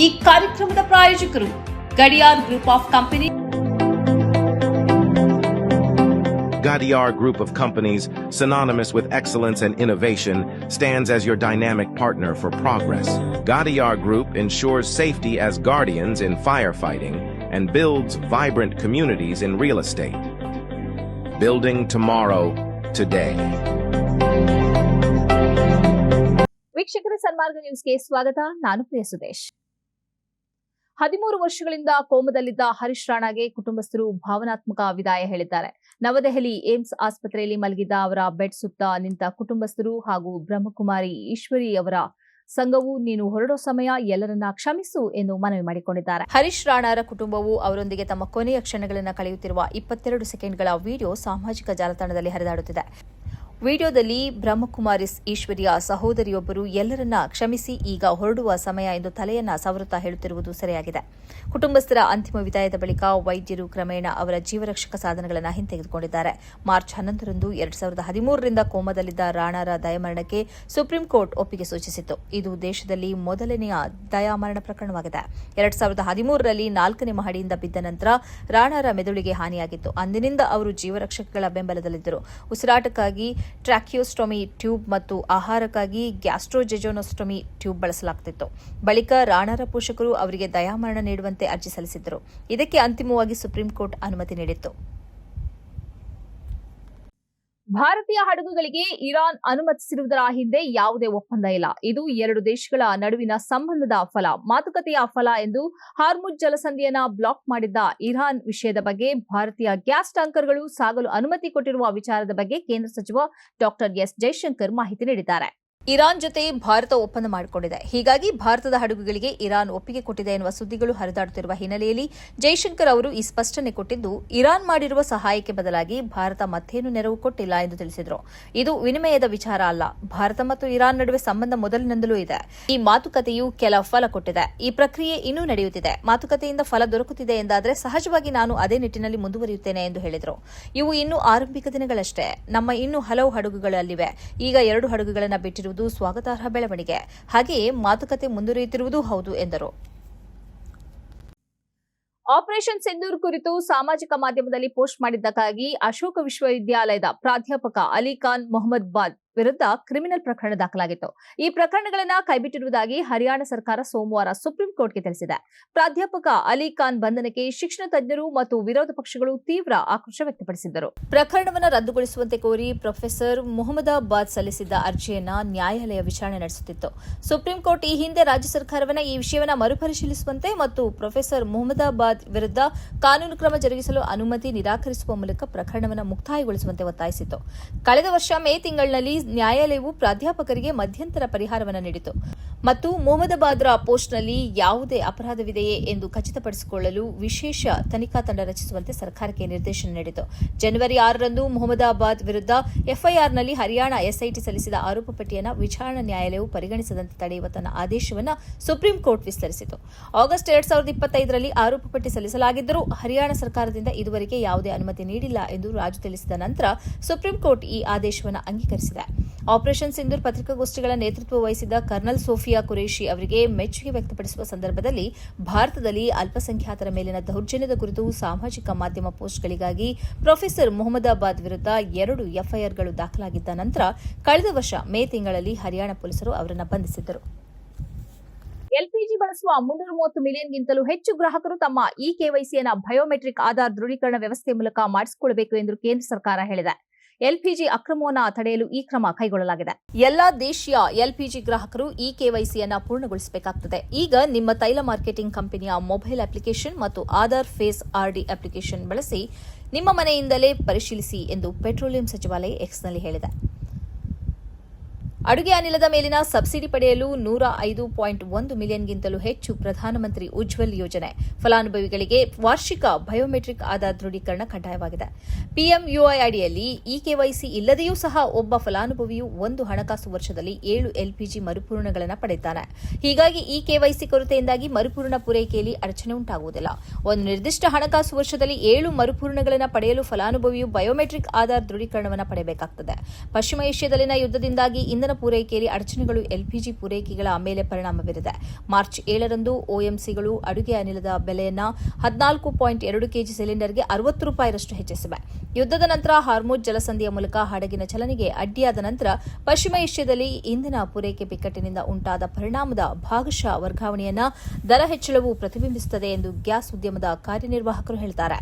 ಈ ಕಾರ್ಯಕ್ರಮದ ಪ್ರಾಯೋಜಕರು Gadiyar group of company. Gadiar Group of Companies, synonymous with excellence and innovation, stands as your dynamic partner for progress. Gadiar Group ensures safety as guardians in firefighting and builds vibrant communities in real estate. Building tomorrow, today. ವೀಕ್ಷಕರ ಸನ್ಮಾರ್ಗ ನ್ಯೂಸ್ಗೆ ಸ್ವಾಗತ. ನಾನು ಪ್ರಿಯ ಸುದೇಶ್. 13 ವರ್ಷಗಳಿಂದ ಕೋಮದಲ್ಲಿದ್ದ ಹರೀಶ್ ರಾಣಾಗೆ ಕುಟುಂಬಸ್ಥರು ಭಾವನಾತ್ಮಕ ವಿದಾಯ ಹೇಳಿದ್ದಾರೆ. ನವದೆಹಲಿ AIIMS ಆಸ್ಪತ್ರೆಯಲ್ಲಿ ಮಲಗಿದ್ದ ಅವರ ಬೆಡ್ ಸುತ್ತ ನಿಂತ ಕುಟುಂಬಸ್ಥರು ಹಾಗೂ ಬ್ರಹ್ಮಕುಮಾರಿ ಈಶ್ವರಿ ಅವರ ಸಂಘವು ನೀನು ಹೊರಡೋ ಸಮಯ ಎಲ್ಲರನ್ನ ಕ್ಷಮಿಸು ಎಂದು ಮನವಿ ಮಾಡಿಕೊಂಡಿದ್ದಾರೆ. ಹರೀಶ್ ರಾಣಾರ ಕುಟುಂಬವು ಅವರೊಂದಿಗೆ ತಮ್ಮ ಕೊನೆಯ ಕ್ಷಣಗಳನ್ನು ಕಳೆಯುತ್ತಿರುವ 22 ಸೆಕೆಂಡ್ಗಳ ವಿಡಿಯೋ ಸಾಮಾಜಿಕ ಜಾಲತಾಣದಲ್ಲಿ ಹರಿದಾಡುತ್ತಿದೆ. ವಿಡಿಯೋದಲ್ಲಿ ಬ್ರಹ್ಮಕುಮಾರಿ ಈಶ್ವರಿಯ ಸಹೋದರಿಯೊಬ್ಬರು ಎಲ್ಲರನ್ನ ಕ್ಷಮಿಸಿ ಈಗ ಹೊರಡುವ ಸಮಯ ಎಂದು ತಲೆಯನ್ನ ಸವರುತ್ತಾ ಹೇಳುತ್ತಿರುವುದು ಸೆರೆಯಾಗಿದೆ. ಕುಟುಂಬಸ್ಥರ ಅಂತಿಮ ವಿದಾಯದ ಬಳಿಕ ವೈದ್ಯರು ಕ್ರಮೇಣ ಅವರ ಜೀವರಕ್ಷಕ ಸಾಧನಗಳನ್ನು ಹಿಂತೆಗೆದುಕೊಂಡಿದ್ದಾರೆ. ಮಾರ್ಚ್ 11ರಂದು 2013ರಿಂದ ಕೋಮಾದಲ್ಲಿದ್ದ ರಾಣಾರ ದಯಾಮರಣಕ್ಕೆ ಸುಪ್ರೀಂ ಕೋರ್ಟ್ ಒಪ್ಪಿಗೆ ಸೂಚಿಸಿತ್ತು. ಇದು ದೇಶದಲ್ಲಿ ಮೊದಲನೆಯ ದಯಾಮರಣ ಪ್ರಕರಣವಾಗಿದೆ. 2013ರಲ್ಲಿ 4ನೇ ಮಹಡಿಯಿಂದ ಬಿದ್ದ ನಂತರ ರಾಣಾರ ಮೆದುಳಿಗೆ ಹಾನಿಯಾಗಿತ್ತು. ಅಂದಿನಿಂದ ಅವರು ಜೀವರಕ್ಷಕಗಳ ಬೆಂಬಲದಲ್ಲಿದ್ದರು. ಉಸಿರಾಟಕ್ಕಾಗಿ ಟ್ರಾಕಿಯೋಸ್ಟೊಮಿ ಟ್ಯೂಬ್ ಮತ್ತು ಆಹಾರಕ್ಕಾಗಿ ಗ್ಯಾಸ್ಟ್ರೋಜೆಜೋನೋಸ್ಟೊಮಿ ಟ್ಯೂಬ್ ಬಳಸಲಾಗುತ್ತಿತ್ತು. ಬಳಿಕ ರಾಣಾರ ಪೋಷಕರು ಅವರಿಗೆ ದಯಾಮರಣ ನೀಡುವಂತೆ ಅರ್ಜಿ ಸಲ್ಲಿಸಿದ್ದರು. ಇದಕ್ಕೆ ಅಂತಿಮವಾಗಿ ಸುಪ್ರೀಂ ಕೋರ್ಟ್ ಅನುಮತಿ ನೀಡಿತ್ತು. ಭಾರತೀಯ ಹಡಗುಗಳಿಗೆ ಇರಾನ್ ಅನುಮತಿಸಿರುವುದರ ಹಿಂದೆ ಯಾವುದೇ ಒಪ್ಪಂದ ಇಲ್ಲ. ಇದು ಎರಡು ದೇಶಗಳ ನಡುವಿನ ಸಂಬಂಧದ ಫಲ, ಮಾತುಕತೆಯ ಫಲ ಎಂದು ಹಾರ್ಮುಜ್ ಜಲಸಂಧಿಯನ್ನ ಬ್ಲಾಕ್ ಮಾಡಿದ್ದ ಇರಾನ್ ವಿಷಯದ ಬಗ್ಗೆ ಭಾರತೀಯ ಗ್ಯಾಸ್ ಟ್ಯಾಂಕರ್ಗಳು ಸಾಗಲು ಅನುಮತಿ ಕೊಟ್ಟಿರುವ ವಿಚಾರದ ಬಗ್ಗೆ ಕೇಂದ್ರ ಸಚಿವ ಡಾಕ್ಟರ್ ಎಸ್ ಜೈಶಂಕರ್ ಮಾಹಿತಿ ನೀಡಿದ್ದಾರೆ. ಇರಾನ್ ಜೊತೆ ಭಾರತ ಒಪ್ಪಂದ ಮಾಡಿಕೊಂಡಿದೆ. ಹೀಗಾಗಿ ಭಾರತದ ಹಡಗುಗಳಿಗೆ ಇರಾನ್ ಒಪ್ಪಿಗೆ ಕೊಟ್ಟಿದೆ ಎನ್ನುವ ಸುದ್ದಿಗಳು ಹರಿದಾಡುತ್ತಿರುವ ಹಿನ್ನೆಲೆಯಲ್ಲಿ ಜೈಶಂಕರ್ ಅವರು ಈ ಸ್ಪಷ್ಟನೆ ಕೊಟ್ಟಿದ್ದು, ಇರಾನ್ ಮಾಡಿರುವ ಸಹಾಯಕ್ಕೆ ಬದಲಾಗಿ ಭಾರತ ಮತ್ತೇನು ನೆರವು ಕೊಟ್ಟಿಲ್ಲ ಎಂದು ತಿಳಿಸಿದರು. ಇದು ವಿನಿಮಯದ ವಿಚಾರ ಅಲ್ಲ. ಭಾರತ ಮತ್ತು ಇರಾನ್ ನಡುವೆ ಸಂಬಂಧ ಮೊದಲಿನಿಂದಲೂ ಇದೆ. ಈ ಮಾತುಕತೆಯು ಕೆಲ ಫಲ ಕೊಟ್ಟಿದೆ. ಈ ಪ್ರಕ್ರಿಯೆ ಇನ್ನೂ ನಡೆಯುತ್ತಿದೆ. ಮಾತುಕತೆಯಿಂದ ಫಲ ದೊರಕುತ್ತಿದೆ ಎಂದಾದರೆ ಸಹಜವಾಗಿ ನಾನು ಅದೇ ನಿಟ್ಟಿನಲ್ಲಿ ಮುಂದುವರಿಯುತ್ತೇನೆ ಎಂದು ಹೇಳಿದರು. ಇವು ಇನ್ನೂ ಆರಂಭಿಕ ದಿನಗಳಷ್ಟೇ. ನಮ್ಮ ಇನ್ನೂ ಹಲವು ಹಡಗುಗಳಲ್ಲಿವೆ. ಈಗ 2 ಹಡಗುಗಳನ್ನು ಬಿಟ್ಟಿರುವುದು ಸ್ವಾಗತಾರ್ಹ ಬೆಳವಣಿಗೆ. ಹಾಗೆಯೇ ಮಾತುಕತೆ ಮುಂದುವರಿಯುತ್ತಿರುವುದೂ ಹೌದು ಎಂದರು. ಆಪರೇಷನ್ ಸಿಂಧೂರ್ ಕುರಿತು ಸಾಮಾಜಿಕ ಮಾಧ್ಯಮದಲ್ಲಿ ಪೋಸ್ಟ್ ಮಾಡಿದ್ದಕ್ಕಾಗಿ ಅಶೋಕ ವಿಶ್ವವಿದ್ಯಾಲಯದ ಪ್ರಾಧ್ಯಾಪಕ ಅಲಿಖಾನ್ ಮೊಹಮ್ಮದಾಬಾದ್ ವಿರುದ್ಧ ಕ್ರಿಮಿನಲ್ ಪ್ರಕರಣ ದಾಖಲಾಗಿತ್ತು. ಈ ಪ್ರಕರಣಗಳನ್ನು ಕೈಬಿಟ್ಟಿರುವುದಾಗಿ ಹರಿಯಾಣ ಸರ್ಕಾರ ಸೋಮವಾರ ಸುಪ್ರೀಂ ಕೋರ್ಟ್ಗೆ ತಿಳಿಸಿದೆ. ಪ್ರಾಧ್ಯಾಪಕ ಅಲಿಖಾನ್ ಬಂಧನಕ್ಕೆ ಶಿಕ್ಷಣ ತಜ್ಞರು ಮತ್ತು ವಿರೋಧ ಪಕ್ಷಗಳು ತೀವ್ರ ಆಕ್ರೋಶ ವ್ಯಕ್ತಪಡಿಸಿದ್ದರು. ಪ್ರಕರಣವನ್ನು ರದ್ದುಗೊಳಿಸುವಂತೆ ಕೋರಿ ಪ್ರೊಫೆಸರ್ ಮೊಹಮ್ಮದಾಬಾದ್ ಸಲ್ಲಿಸಿದ್ದ ಅರ್ಜಿಯನ್ನ ನ್ಯಾಯಾಲಯ ವಿಚಾರಣೆ ನಡೆಸುತ್ತಿತ್ತು. ಸುಪ್ರೀಂ ಕೋರ್ಟ್ ಈ ಹಿಂದೆ ರಾಜ್ಯ ಸರ್ಕಾರವನ್ನು ಈ ವಿಷಯವನ್ನು ಮರುಪರಿಶೀಲಿಸುವಂತೆ ಮತ್ತು ಪ್ರೊಫೆಸರ್ ಮೊಹಮ್ಮದಾಬಾದ್ ವಿರುದ್ಧ ಕಾನೂನು ಕ್ರಮ ಜರುಗಿಸಲು ಅನುಮತಿ ನಿರಾಕರಿಸುವ ಮೂಲಕ ಪ್ರಕರಣವನ್ನು ಮುಕ್ತಾಯಗೊಳಿಸುವಂತೆ ಒತ್ತಾಯಿಸಿತ್ತು. ಕಳೆದ ವರ್ಷ ಮೇ ತಿಂಗಳಿನಲ್ಲಿ ನ್ಯಾಯಾಲಯವು ಪ್ರಾಧ್ಯಾಪಕರಿಗೆ ಮಧ್ಯಂತರ ಪರಿಹಾರವನ್ನು ನೀಡಿತು ಮತ್ತು ಮೊಹಮ್ಮದಾಬಾದ್ರ ಪೋಸ್ಟ್ನಲ್ಲಿ ಯಾವುದೇ ಅಪರಾಧವಿದೆಯೇ ಎಂದು ಖಚಿತಪಡಿಸಿಕೊಳ್ಳಲು ವಿಶೇಷ ತನಿಖಾ ತಂಡ ರಚಿಸುವಂತೆ ಸರ್ಕಾರಕ್ಕೆ ನಿರ್ದೇಶನ ನೀಡಿತು. ಜನವರಿ 6ರಂದು ಮೊಹಮ್ಮದಾಬಾದ್ ವಿರುದ್ಧ ಎಫ್ಐಆರ್ನಲ್ಲಿ ಹರಿಯಾಣ ಎಸ್ಐಟಿ ಸಲ್ಲಿಸಿದ ಆರೋಪ ಪಟ್ಟಿಯನ್ನು ವಿಚಾರಣಾ ನ್ಯಾಯಾಲಯವು ಪರಿಗಣಿಸದಂತೆ ತಡೆಯುವ ತನ್ನ ಆದೇಶವನ್ನು ಸುಪ್ರೀಂ ಕೋರ್ಟ್ ವಿಸ್ತರಿಸಿತು. ಆಗಸ್ಟ್ 2025ರಲ್ಲಿ ಆರೋಪ ಪಟ್ಟಿ ಸಲ್ಲಿಸಲಾಗಿದ್ದರೂ ಹರಿಯಾಣ ಸರ್ಕಾರದಿಂದ ಇದುವರೆಗೆ ಯಾವುದೇ ಅನುಮತಿ ನೀಡಿಲ್ಲ ಎಂದು ರಾಜು ತಿಳಿಸಿದ ನಂತರ ಸುಪ್ರೀಂ ಕೋರ್ಟ್ ಈ ಆದೇಶವನ್ನು ಅಂಗೀಕರಿಸಿದೆ. ಆಪರೇಷನ್ ಸಿಂಧೂರ್ ಪತ್ರಿಕಾಗೋಷ್ಠಿಗಳ ನೇತೃತ್ವ ವಹಿಸಿದ್ದ ಕರ್ನಲ್ ಸೋಫಿಯಾ ಕುರೇಶಿ ಅವರಿಗೆ ಮೆಚ್ಚುಗೆ ವ್ಯಕ್ತಪಡಿಸುವ ಸಂದರ್ಭದಲ್ಲಿ ಭಾರತದಲ್ಲಿ ಅಲ್ಪಸಂಖ್ಯಾತರ ಮೇಲಿನ ದೌರ್ಜನ್ಯದ ಕುರಿತು ಸಾಮಾಜಿಕ ಮಾಧ್ಯಮ ಪೋಸ್ಟ್ಗಳಿಗಾಗಿ ಪ್ರೊಫೆಸರ್ ಮೊಹಮ್ಮದಾಬಾದ್ ವಿರುದ್ಧ 2 ಎಫ್ಐಆರ್ಗಳು ದಾಖಲಾಗಿದ್ದ ನಂತರ ಕಳೆದ ವರ್ಷ ಮೇ ತಿಂಗಳಲ್ಲಿ ಹರಿಯಾಣ ಪೊಲೀಸರು ಅವರನ್ನು ಬಂಧಿಸಿದ್ದರು. ಎಲ್ಪಿಜಿ ಬಳಸುವ 330 ಮಿಲಿಯನ್ಗಿಂತಲೂ ಹೆಚ್ಚು ಗ್ರಾಹಕರು ತಮ್ಮ ಇ ಕೆವೈಸಿಯನ್ನು ಬಯೋಮೆಟ್ರಿಕ್ ಆಧಾರ್ ದೃಢೀಕರಣ ವ್ಯವಸ್ಥೆ ಮೂಲಕ ಮಾಡಿಸಿಕೊಳ್ಳಬೇಕು ಎಂದು ಕೇಂದ್ರ ಸರ್ಕಾರ ಹೇಳಿದೆ. ಎಲ್ಪಿಜಿ ಅಕ್ರಮವನ್ನು ತಡೆಯಲು ಈ ಕ್ರಮ ಕೈಗೊಳ್ಳಲಾಗಿದೆ. ಎಲ್ಲಾ ದೇಶೀಯ ಎಲ್ಪಿಜಿ ಗ್ರಾಹಕರು ಇ ಕೆವೈಸಿಯನ್ನು ಪೂರ್ಣಗೊಳಿಸಬೇಕಾಗುತ್ತದೆ. ಈಗ ನಿಮ್ಮ ತೈಲ ಮಾರ್ಕೆಟಿಂಗ್ ಕಂಪನಿಯ ಮೊಬೈಲ್ ಅಪ್ಲಿಕೇಶನ್ ಮತ್ತು ಆಧಾರ್ ಫೇಸ್ ಆರ್ಡಿ ಅಪ್ಲಿಕೇಶನ್ ಬಳಸಿ ನಿಮ್ಮ ಮನೆಯಿಂದಲೇ ಪರಿಶೀಲಿಸಿ ಎಂದು ಪೆಟ್ರೋಲಿಯಂ ಸಚಿವಾಲಯ ಎಕ್ಸ್ನಲ್ಲಿ ಹೇಳಿದೆ. ಅಡುಗೆ ಅನಿಲದ ಮೇಲಿನ ಸಬ್ಸಿಡಿ ಪಡೆಯಲು 105.1 ಮಿಲಿಯನ್ಗಿಂತಲೂ ಹೆಚ್ಚು ಪ್ರಧಾನಮಂತ್ರಿ ಉಜ್ವಲ್ ಯೋಜನೆ ಫಲಾನುಭವಿಗಳಿಗೆ ವಾರ್ಷಿಕ ಬಯೋಮೆಟ್ರಿಕ್ ಆಧಾರ್ ದೃಢೀಕರಣ ಕಡ್ಡಾಯವಾಗಿದೆ. ಪಿಎಂಯುಐ ಅಡಿಯಲ್ಲಿ ಇ ಕೆವೈಸಿ ಇಲ್ಲದೆಯೂ ಸಹ ಒಬ್ಬ ಫಲಾನುಭವಿಯು ಒಂದು ಹಣಕಾಸು ವರ್ಷದಲ್ಲಿ 7 ಎಲ್ಪಿಜಿ ಮರುಪೂರಣಗಳನ್ನು ಪಡೆಯುತ್ತಾನೆ. ಹೀಗಾಗಿ ಇ ಕೆವೈಸಿ ಕೊರತೆಯಿಂದಾಗಿ ಮರುಪೂರಣ ಪೂರೈಕೆಯಲ್ಲಿ ಅಡಚಣೆ ಉಂಟಾಗುವುದಿಲ್ಲ. ಒಂದು ನಿರ್ದಿಷ್ಟ ಹಣಕಾಸು ವರ್ಷದಲ್ಲಿ 7 ಮರುಪೂರಣಗಳನ್ನು ಪಡೆಯಲು ಫಲಾನುಭವಿಯು ಬಯೋಮೆಟ್ರಿಕ್ ಆಧಾರ್ ದೃಢೀಕರಣವನ್ನು ಪಡೆಯಬೇಕಾಗುತ್ತದೆ. ಪಶ್ಚಿಮ ಏಷ್ಯಾದಲ್ಲಿನ ಯುದ್ಧದಿಂದಾಗಿ ಇಂಧನ ಪೂರೈಕೆಯಲ್ಲಿ ಅಡಚಣೆಗಳು ಎಲ್ಪಿಜಿ ಪೂರೈಕೆಗಳ ಮೇಲೆ ಪರಿಣಾಮ ಬೀರಿದೆ. ಮಾರ್ಚ್ 7ರಂದು ಒಎಂಸಿಗಳು ಅಡುಗೆ ಅನಿಲದ ಬೆಲೆಯನ್ನು 14.2 ಕೆಜಿ ಸಿಲಿಂಡರ್ಗೆ ₹60 ಹೆಚ್ಚಿಸಿವೆ. ಯುದ್ಧದ ನಂತರ ಹಾರ್ಮುಜ್ ಜಲಸಂಧಿಯ ಮೂಲಕ ಹಡಗಿನ ಚಲನೆಗೆ ಅಡ್ಡಿಯಾದ ನಂತರ ಪಶ್ಚಿಮ ಏಷ್ಯಾದಲ್ಲಿ ಇಂಧನ ಪೂರೈಕೆ ಬಿಕ್ಕಟ್ಟಿನಿಂದ ಉಂಟಾದ ಪರಿಣಾಮದ ಭಾಗಶಃ ವರ್ಗಾವಣೆಯನ್ನು ದರ ಹೆಚ್ಚಳವು ಪ್ರತಿಬಿಂಬಿಸುತ್ತದೆ ಎಂದು ಗ್ಯಾಸ್ ಉದ್ಯಮದ ಕಾರ್ಯನಿರ್ವಾಹಕರು ಹೇಳಿದ್ದಾರೆ.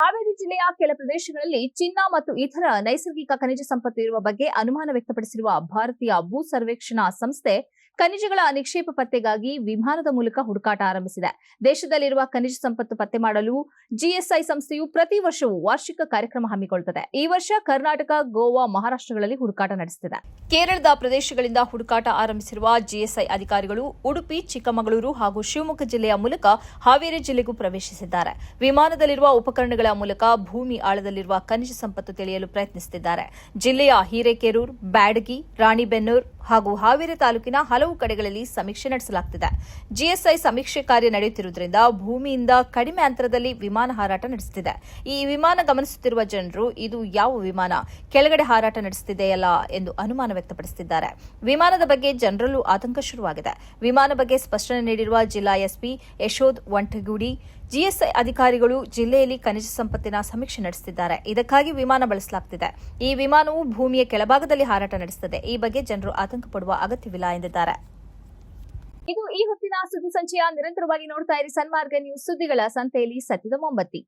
ಹಾವೇರಿ ಜಿಲ್ಲೆಯ ಕೆಲ ಪ್ರದೇಶಗಳಲ್ಲಿ ಚಿನ್ನ ಮತ್ತು ಇತರ ನೈಸರ್ಗಿಕ ಖನಿಜ ಸಂಪತ್ತು ಇರುವ ಬಗ್ಗೆ ಅನುಮಾನ ವ್ಯಕ್ತಪಡಿಸಿರುವ ಭಾರತೀಯ ಭೂ ಸರ್ವೇಕ್ಷಣಾ ಸಂಸ್ಥೆ ಖನಿಜಗಳ ನಿಕ್ಷೇಪ ಪತ್ತೆಗಾಗಿ ವಿಮಾನದ ಮೂಲಕ ಹುಡುಕಾಟ ಆರಂಭಿಸಿದೆ. ದೇಶದಲ್ಲಿರುವ ಖನಿಜ ಸಂಪತ್ತು ಪತ್ತೆ ಮಾಡಲು ಜಿಎಸ್ಐ ಸಂಸ್ಥೆಯು ಪ್ರತಿ ವರ್ಷವೂ ವಾರ್ಷಿಕ ಕಾರ್ಯಕ್ರಮ ಹಮ್ಮಿಕೊಳ್ಳುತ್ತದೆ. ಈ ವರ್ಷ ಕರ್ನಾಟಕ, ಗೋವಾ, ಮಹಾರಾಷ್ಟ್ರಗಳಲ್ಲಿ ಹುಡುಕಾಟ ನಡೆಸುತ್ತಿದೆ. ಕೇರಳದ ಪ್ರದೇಶಗಳಿಂದ ಹುಡುಕಾಟ ಆರಂಭಿಸಿರುವ ಜಿಎಸ್ಐ ಅಧಿಕಾರಿಗಳು ಉಡುಪಿ, ಚಿಕ್ಕಮಗಳೂರು ಹಾಗೂ ಶಿವಮೊಗ್ಗ ಜಿಲ್ಲೆಯ ಮೂಲಕ ಹಾವೇರಿ ಜಿಲ್ಲೆಗೂ ಪ್ರವೇಶಿಸಿದ್ದಾರೆ. ವಿಮಾನದಲ್ಲಿರುವ ಉಪಕರಣಗಳ ಮೂಲಕ ಭೂಮಿ ಆಳದಲ್ಲಿರುವ ಖನಿಜ ಸಂಪತ್ತು ತಿಳಿಯಲು ಪ್ರಯತ್ನಿಸುತ್ತಿದ್ದಾರೆ. ಜಿಲ್ಲೆಯ ಹಿರೇಕೆರೂರು, ಬ್ಯಾಡಗಿ, ರಾಣಿಬೆನ್ನೂರು ಹಾಗೂ ಹಾವೇರಿ ತಾಲೂಕಿನ ಹಲವು ಕಡೆಗಳಲ್ಲಿ ಸಮೀಕ್ಷೆ ನಡೆಸಲಾಗುತ್ತಿದೆ. ಜಿಎಸ್ಐ ಸಮೀಕ್ಷೆ ಕಾರ್ಯ ನಡೆಯುತ್ತಿರುವುದರಿಂದ ಭೂಮಿಯಿಂದ ಕಡಿಮೆ ಅಂತರದಲ್ಲಿ ವಿಮಾನ ಹಾರಾಟ ನಡೆಸುತ್ತಿದೆ. ಈ ವಿಮಾನ ಗಮನಿಸುತ್ತಿರುವ ಜನರು ಇದು ಯಾವ ವಿಮಾನ ಕೆಳಗಡೆ ಹಾರಾಟ ನಡೆಸುತ್ತಿದೆಯಲ್ಲ ಎಂದು ಅನುಮಾನ ವ್ಯಕ್ತಪಡಿಸುತ್ತಿದ್ದಾರೆ. ವಿಮಾನದ ಬಗ್ಗೆ ಜನರಲ್ಲೂ ಆತಂಕ ಶುರುವಾಗಿದೆ. ವಿಮಾನ ಬಗ್ಗೆ ಸ್ಪಷ್ಟನೆ ನೀಡಿರುವ ಜಿಲ್ಲಾ ಎಸ್ಪಿ ಯಶೋಧ್ ವಂಟಗುಡಿ, ಜಿಎಸ್ಐ ಅಧಿಕಾರಿಗಳು ಜಿಲ್ಲೆಯಲ್ಲಿ ಖನಿಜ ಸಂಪತ್ತಿನ ಸಮೀಕ್ಷೆ ನಡೆಸುತ್ತಿದ್ದಾರೆ. ಇದಕ್ಕಾಗಿ ವಿಮಾನ ಬಳಸಲಾಗುತ್ತಿದೆ. ಈ ವಿಮಾನವು ಭೂಮಿಯ ಕೆಳಭಾಗದಲ್ಲಿ ಹಾರಾಟ ನಡೆಸುತ್ತದೆ. ಈ ಬಗ್ಗೆ ಜನರು ಆತಂಕ ಪಡುವ ಅಗತ್ಯವಿಲ್ಲ ಎಂದಿದ್ದಾರೆ. ಇದು ಈ ಹೊತ್ತಿನ ಸುದ್ದಿ ಸಂಚಯ. ನಿರಂತರವಾಗಿ ನೋಡ್ತಾ ಇರಿ ಸನ್ಮಾರ್ಗ ನ್ಯೂಸ್. ಸುದ್ದಿಗಳ ಸಂತೆಯಲ್ಲಿ ಸತ್ಯದ ಮೊಂಬತ್ತಿ.